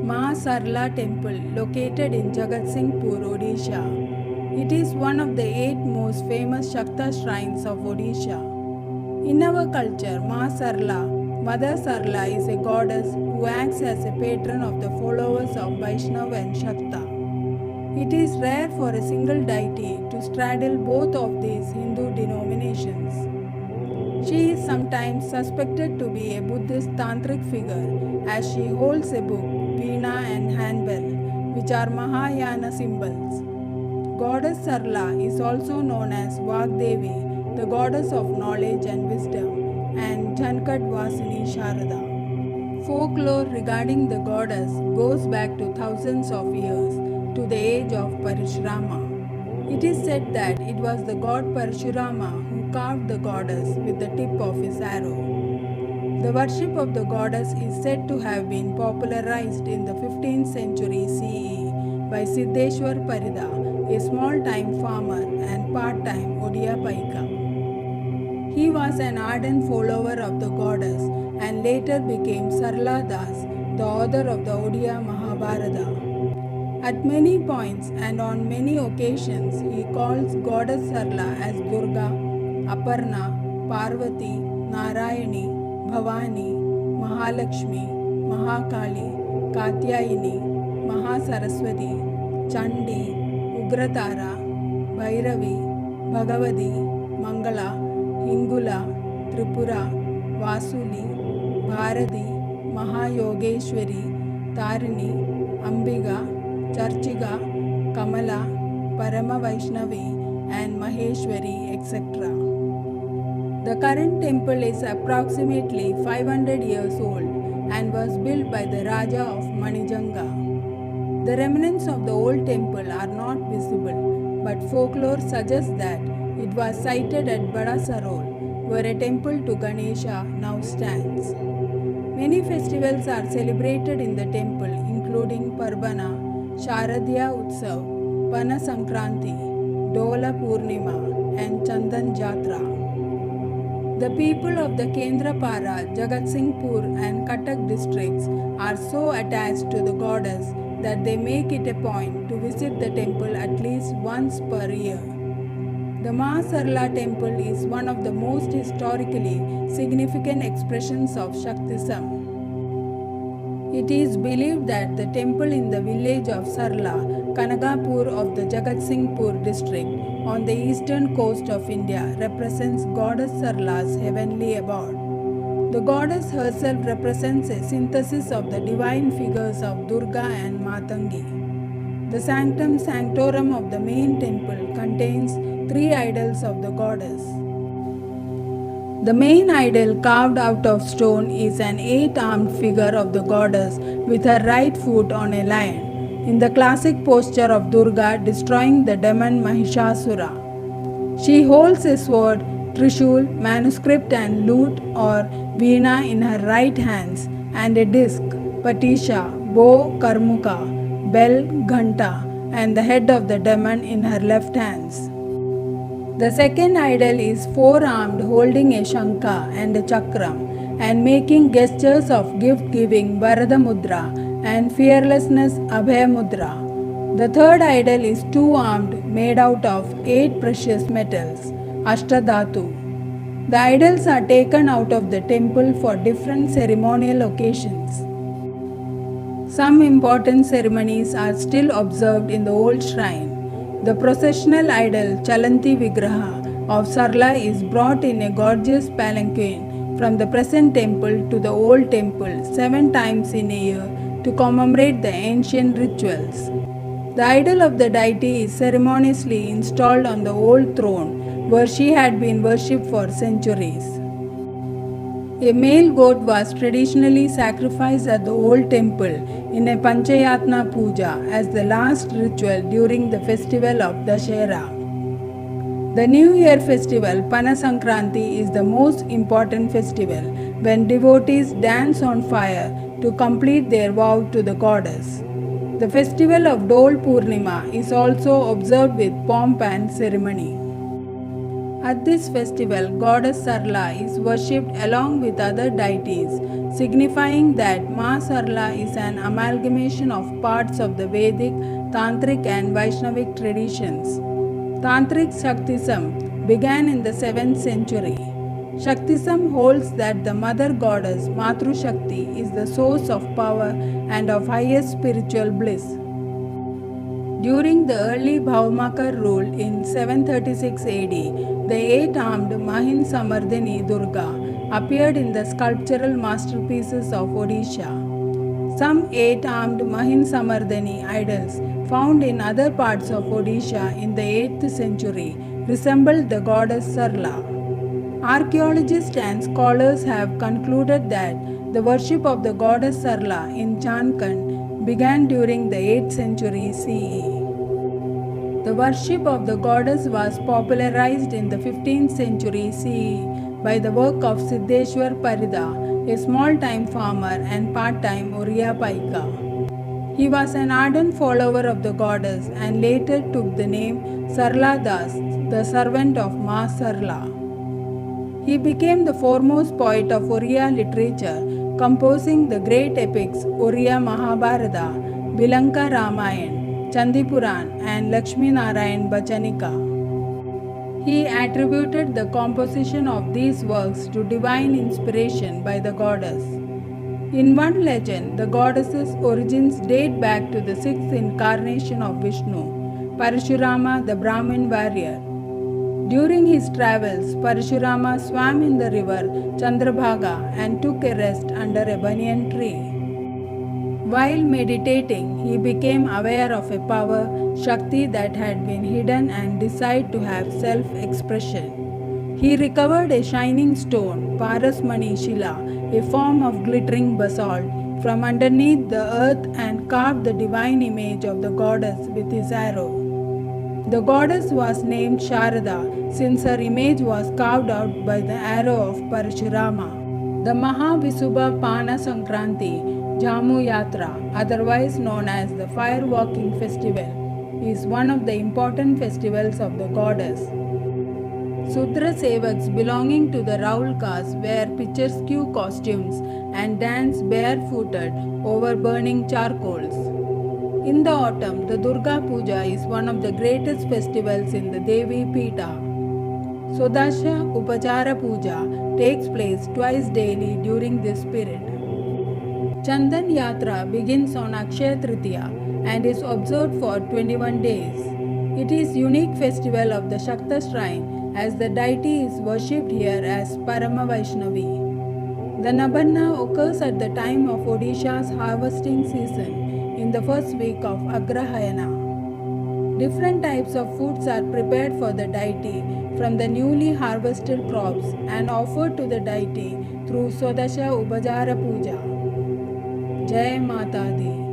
Maa Sarala temple located in Jagatsinghpur, Odisha. It is one of the 8 most famous Shakta shrines of Odisha. In our culture, Maa Sarala, Mother Sarala is a goddess who acts as a patron of the followers of Vaishnav and Shakta. It is rare for a single deity to straddle both of these Hindu denominations. She is sometimes suspected to be a Buddhist tantric figure as she holds a book, Veena and handbell, which are Mahayana symbols. Goddess Sarala is also known as Vak Devi, the goddess of knowledge and wisdom, and Jhankad Vaasini Sharada. Folklore regarding the goddess goes back to thousands of years to the age of Parashurama. It is said that it was the god Parashurama who carved the goddess with the tip of his arrow. The worship of the goddess is said to have been popularized in the 15th century CE by Sidheshwar Parida, a small-time farmer and part-time Odia Paika. He was an ardent follower of the goddess and later became Sarala Das, the author of the Odia Mahabharata. At many points and on many occasions, he calls Goddess Sarala as Durga, Aparna, Parvati, Narayani, Bhavani, Mahalakshmi, Mahakali, Katyayini, Mahasaraswati, Chandi, Ugratara, Bhairavi, Bhagavati, Mangala, Hingula, Tripura, Vasuli, Bharati, Maha Yogeswari, Tarini, Ambiga, Charchiga, Kamala, Parama Vaisnavi and Maheswari, etc. The current temple is approximately 500 years old and was built by the Raja of Manijanga. The remnants of the old temple are not visible, but folklore suggests that it was sited at Bada Sarol, where a temple to Ganesha now stands. Many festivals are celebrated in the temple, including Parama, Sharadiya Utsav, Pana Sankranti, Dola Purnima and Chandan Jatra. The people of the Kendrapara, Jagatsinghpur and Cuttack districts are so attached to the goddess that they make it a point to visit the temple at least once per year. The Maa Sarala temple is one of the most historically significant expressions of Shaktism. It is believed that the temple in the village of Sarala, Kanagapur of the Jagatsinghpur district on the eastern coast of India represents Goddess Sarala's heavenly abode. The goddess herself represents a synthesis of the divine figures of Durga and Matangi. The sanctum sanctorum of the main temple contains 3 idols of the goddess. The main idol carved out of stone is an 8-armed figure of the goddess with her right foot on a lion, in the classic posture of Durga destroying the demon Mahishasura. She holds a sword, trishul, manuscript and lute or veena in her right hands and a disc, patisha, bow, karmuka, bell, ghanta and the head of the demon in her left hands. The second idol is 4-armed, holding a shankha and a chakram and making gestures of gift-giving Varada Mudra and fearlessness Abhaya Mudra. The third idol is 2-armed, made out of 8 precious metals, Ashtadhatu. The idols are taken out of the temple for different ceremonial occasions. Some important ceremonies are still observed in the old shrine. The processional idol Chalanti Vigraha of Sarala is brought in a gorgeous palanquin from the present temple to the old temple 7 times in a year to commemorate the ancient rituals. The idol of the deity is ceremoniously installed on the old throne where she had been worshipped for centuries. A male goat was traditionally sacrificed at the old temple in a Panchayatna Puja as the last ritual during the festival of Dashera. The New Year festival Pana Sankranti is the most important festival when devotees dance on fire to complete their vow to the goddess. The festival of Dola Purnima is also observed with pomp and ceremony. At this festival, Goddess Sarala is worshipped along with other deities, signifying that Maa Sarala is an amalgamation of parts of the Vedic, tantric and Vaishnavic traditions. Tantric Shaktism began in the 7th century. Shaktism holds that the mother goddess Matru Shakti is the source of power and of highest spiritual bliss. During the early Bhaumakar rule in 736 AD, the 8-armed Mahin Samardhini Durga appeared in the sculptural masterpieces of Odisha. Some 8-armed Mahin Samardhini idols found in other parts of Odisha in the 8th century resembled the goddess Sarala. Archaeologists and scholars have concluded that the worship of the goddess Sarala in Jhankad began during the 8th century CE. The worship of the goddess was popularized in the 15th century CE by the work of Sidheshwar Parida, a small-time farmer and part-time Odia Paika. He was an ardent follower of the goddess and later took the name Sarala Das, the servant of Maa Sarala. He became the foremost poet of Oriya literature, composing the great epics Odia Mahabharata, Bilanka Ramayana, Chandipuran and Lakshmi Narayan Bachanika. He attributed the composition of these works to divine inspiration by the goddess. In one legend, the goddess's origins date back to the 6th incarnation of Vishnu, Parashurama the Brahmin warrior. During his travels, Parashurama swam in the river Chandrabhaga and took a rest under a banyan tree. While meditating, he became aware of a power, Shakti, that had been hidden and decided to have self-expression. He recovered a shining stone, Parasmani Shila, a form of glittering basalt, from underneath the earth and carved the divine image of the goddess with his arrow. The goddess was named Sharada since her image was carved out by the arrow of Parashurama. The Mahavishubha Pana Sankranti Jhamu Yatra, otherwise known as the Fire Walking Festival, is one of the important festivals of the goddess. Sudra Sevaks belonging to the Raul caste wear picturesque costumes and dance barefooted over burning charcoals. In the autumn, the Durga Puja is one of the greatest festivals in the Devi Pitha. Sodasha Upachara Puja takes place twice daily during this period. Chandan Jatra begins on Akshaya Tritiya and is observed for 21 days. It is a unique festival of the Shakta shrine as the deity is worshipped here as Parama Vaisnavi. The Nabanna occurs at the time of Odisha's harvesting season in the first week of Agrahayana. Different types of foods are prepared for the deity from the newly harvested crops and offered to the deity through Sodasha Upachara Puja. Jai Mata Di.